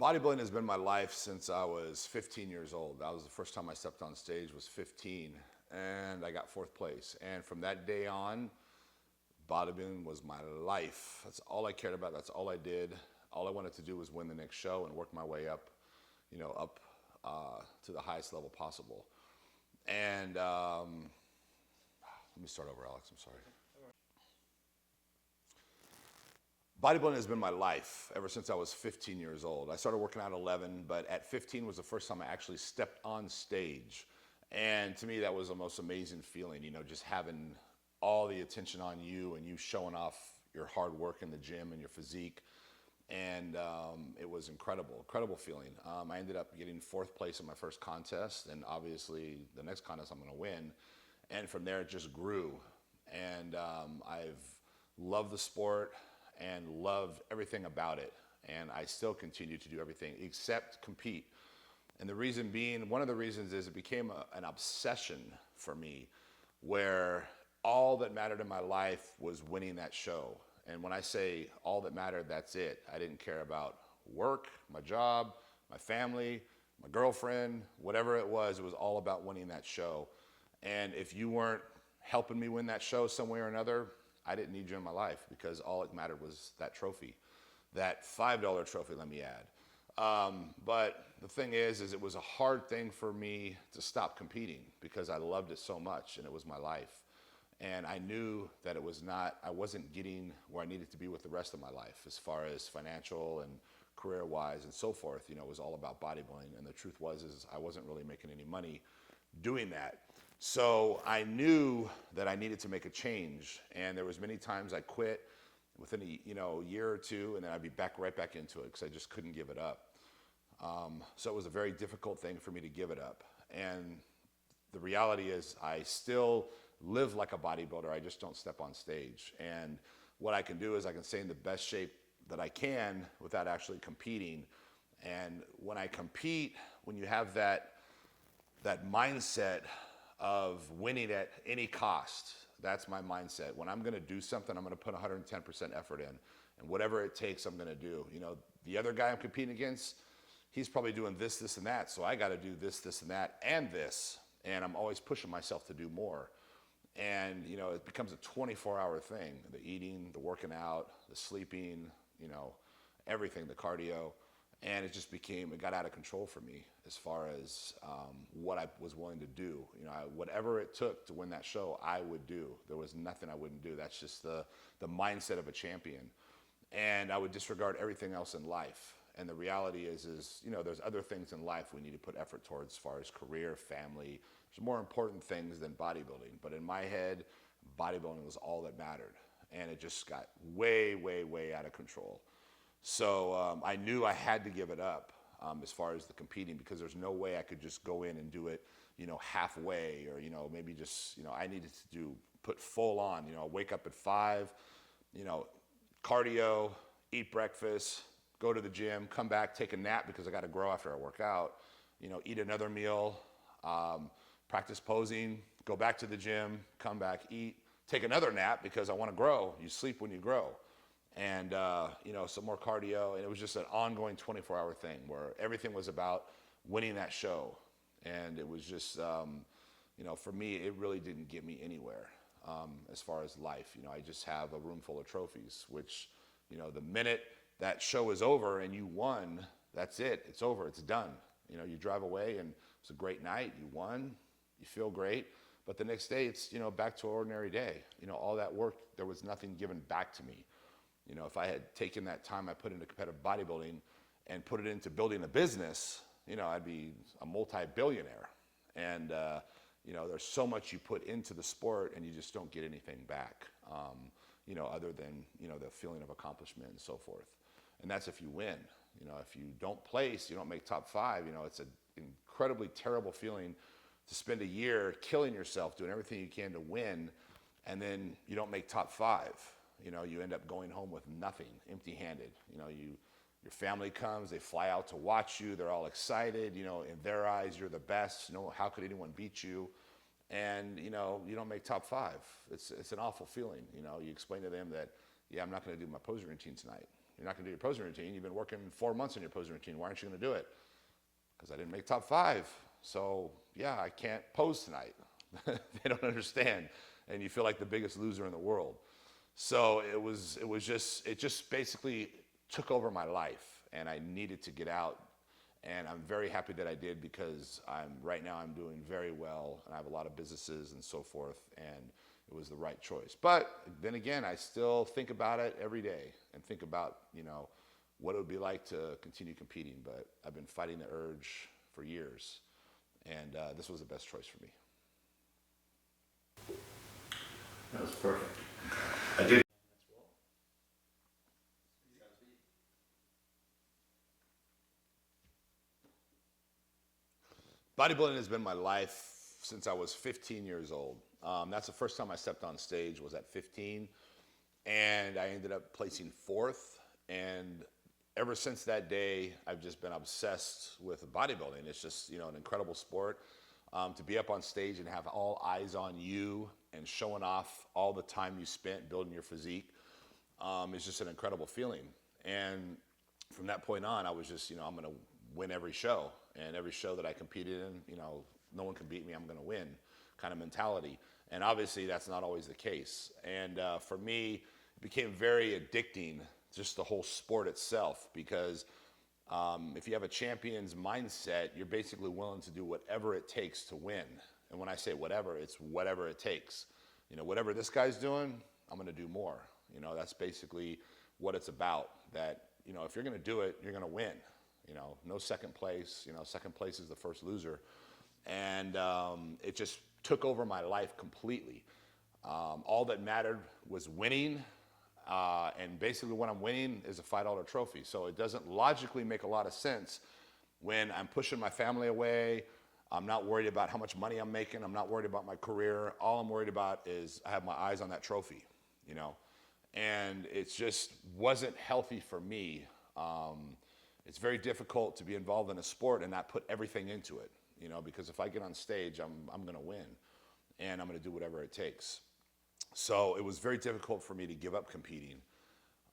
Bodybuilding has been my life since I was 15 years old. That was the first time I stepped on stage, was 15, and I got fourth place. And from that day on, bodybuilding was my life. That's all I cared about. That's all I did. All I wanted to do was win the next show and work my way up, up to the highest level possible. And let me start over, Alex. I'm sorry. Bodybuilding has been my life ever since I was 15 years old. I started working out at 11, but at 15 was the first time I actually stepped on stage. And to me, that was the most amazing feeling, just having all the attention on you and you showing off your hard work in the gym and your physique. And it was incredible feeling. I ended up getting fourth place in my first contest, and obviously the next contest I'm gonna win. And from there, it just grew. And I've loved the sport and loved everything about it. And I still continue to do everything except compete. And the reason being, one of the reasons is it became an obsession for me, where all that mattered in my life was winning that show. And when I say all that mattered, that's it. I didn't care about work, my job, my family, my girlfriend, whatever it was all about winning that show. And if you weren't helping me win that show some way or another, I didn't need you in my life, because all that mattered was that trophy, that $5 trophy, let me add. But the thing is it was a hard thing for me to stop competing, because I loved it so much and it was my life. And I knew that I wasn't getting where I needed to be with the rest of my life, as far as financial and career-wise and so forth. It was all about bodybuilding. And the truth is I wasn't really making any money doing that. So I knew that I needed to make a change. And there was many times I quit within a year or two, and then I'd be right back into it, because I just couldn't give it up. So it was a very difficult thing for me to give it up. And the reality is I still live like a bodybuilder. I just don't step on stage. And what I can do is I can stay in the best shape that I can without actually competing. And when I compete, when you have that mindset of winning at any cost, that's my mindset. When I'm gonna do something, I'm gonna put 110% effort in. And whatever it takes, I'm gonna do. The other guy I'm competing against, he's probably doing this, this, and that. So I gotta do this, this, and that, and this. And I'm always pushing myself to do more. And it becomes a 24-hour thing. The eating, the working out, the sleeping, everything, the cardio. And it got out of control for me as far as what I was willing to do. Whatever it took to win that show, I would do. There was nothing I wouldn't do. That's just the mindset of a champion. And I would disregard everything else in life. And the reality is there's other things in life we need to put effort towards, as far as career, family. There's more important things than bodybuilding. But in my head, bodybuilding was all that mattered. And it just got way, way, way out of control. So I knew I had to give it up as far as the competing, because there's no way I could just go in and do it, halfway, or, maybe just, I needed to put full on, wake up at 5, cardio, eat breakfast, go to the gym, come back, take a nap because I got to grow after I work out, eat another meal, practice posing, go back to the gym, come back, eat, take another nap because I want to grow. You sleep when you grow. And, some more cardio. And it was just an ongoing 24-hour thing where everything was about winning that show. And it was just, for me, it really didn't get me anywhere as far as life. I just have a room full of trophies, which, the minute that show is over and you won, that's it. It's over. It's done. You drive away and it's a great night. You won. You feel great. But the next day, it's, back to an ordinary day. All that work, there was nothing given back to me. If I had taken that time I put into competitive bodybuilding and put it into building a business, I'd be a multi-billionaire. And, there's so much you put into the sport and you just don't get anything back, other than, the feeling of accomplishment and so forth. And that's if you win. If you don't place, you don't make top 5, it's an incredibly terrible feeling to spend a year killing yourself, doing everything you can to win, and then you don't make top 5. You end up going home with nothing, empty-handed. Your family comes, they fly out to watch you, they're all excited, in their eyes, you're the best, how could anyone beat you? And, you don't make top 5. It's an awful feeling, you explain to them that, yeah, I'm not gonna do my posing routine tonight. You're not going to do your posing routine. You've been working 4 months on your posing routine. Why aren't you going to do it? Because I didn't make top 5. So yeah, I can't pose tonight. They don't understand. And you feel like the biggest loser in the world. So it just basically took over my life, and I needed to get out. And I'm very happy that I did, because right now I'm doing very well, and I have a lot of businesses and so forth, and it was the right choice. But then again, I still think about it every day and think about, what it would be like to continue competing. But I've been fighting the urge for years, and this was the best choice for me. That was perfect. I did. Bodybuilding has been my life since I was 15 years old. That's the first time I stepped on stage, was at 15, and I ended up placing 4th. And ever since that day, I've just been obsessed with bodybuilding. It's just, an incredible sport. To be up on stage and have all eyes on you and showing off all the time you spent building your physique is just an incredible feeling. And from that point on, I was just, I'm going to win every show. And every show that I competed in, no one can beat me, I'm going to win kind of mentality. And obviously that's not always the case. And for me, it became very addicting, just the whole sport itself, because if you have a champion's mindset, you're basically willing to do whatever it takes to win. And when I say whatever, it's whatever it takes. Whatever this guy's doing, I'm going to do more. That's basically what it's about. That, if you're going to do it, you're going to win. No second place. Second place is the first loser. And it just took over my life completely. All that mattered was winning. And basically what I'm winning is a $5 trophy. So it doesn't logically make a lot of sense when I'm pushing my family away. I'm not worried about how much money I'm making. I'm not worried about my career. All I'm worried about is I have my eyes on that trophy, And it just wasn't healthy for me. It's very difficult to be involved in a sport and not put everything into it, because if I get on stage, I'm going to win, and I'm going to do whatever it takes. So it was very difficult for me to give up competing.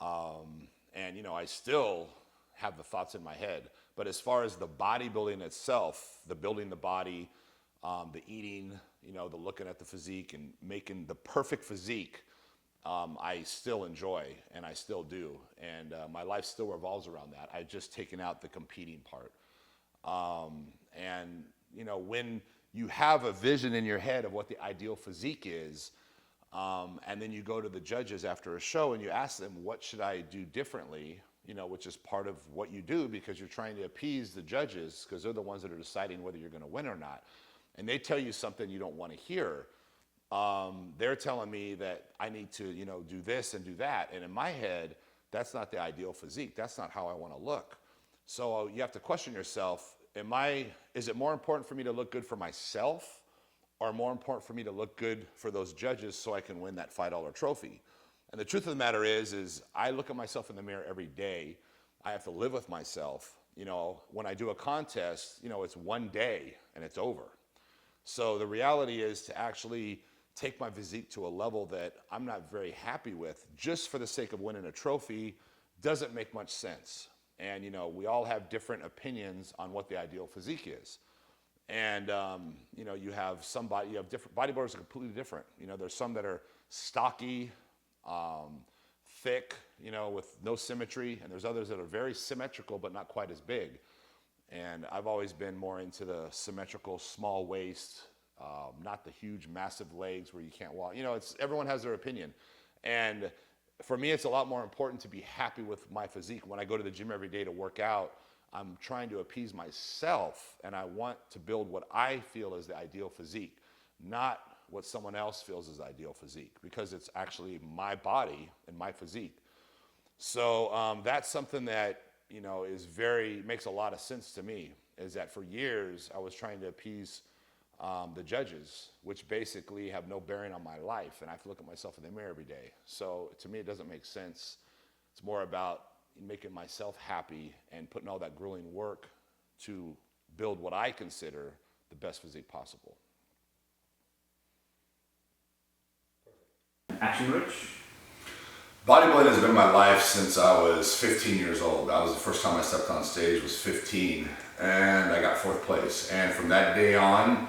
And, I still have the thoughts in my head. But as far as the bodybuilding itself, the building the body, the eating, the looking at the physique and making the perfect physique, I still enjoy, and I still do. And my life still revolves around that. I've just taken out the competing part. And, when you have a vision in your head of what the ideal physique is, and then you go to the judges after a show and you ask them, what should I do differently? Which is part of what you do, because you're trying to appease the judges, because they're the ones that are deciding whether you're going to win or not. And they tell you something you don't want to hear. They're telling me that I need to, do this and do that. And in my head, that's not the ideal physique. That's not how I want to look. So you have to question yourself, is it more important for me to look good for myself, or more important for me to look good for those judges so I can win that $5 trophy? And the truth of the matter is I look at myself in the mirror every day. I have to live with myself. When I do a contest, it's one day and it's over. So the reality is to actually take my physique to a level that I'm not very happy with just for the sake of winning a trophy doesn't make much sense. And, we all have different opinions on what the ideal physique is. And, you have different, bodybuilders are completely different. There's some that are stocky, thick, with no symmetry. And there's others that are very symmetrical, but not quite as big. And I've always been more into the symmetrical, small waist, not the huge, massive legs where you can't walk. Everyone has their opinion. And for me, it's a lot more important to be happy with my physique. When I go to the gym every day to work out, I'm trying to appease myself, and I want to build what I feel is the ideal physique, not what someone else feels is the ideal physique, because it's actually my body and my physique. So that's something that, makes a lot of sense to me, is that for years I was trying to appease the judges, which basically have no bearing on my life, and I have to look at myself in the mirror every day. So to me, it doesn't make sense. It's more about making myself happy and putting all that grueling work to build what I consider the best physique possible. Action Rich? Bodybuilding has been my life since I was 15 years old. That was the first time I stepped on stage, was 15, and I got 4th place. And from that day on,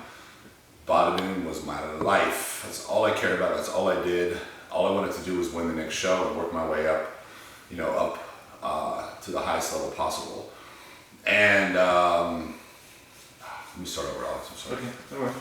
bodybuilding was my life. That's all I cared about, that's all I did. All I wanted to do was win the next show and work my way up, you know, up to the highest level possible. And let me start over, Alex, I'm sorry. Okay, no worries.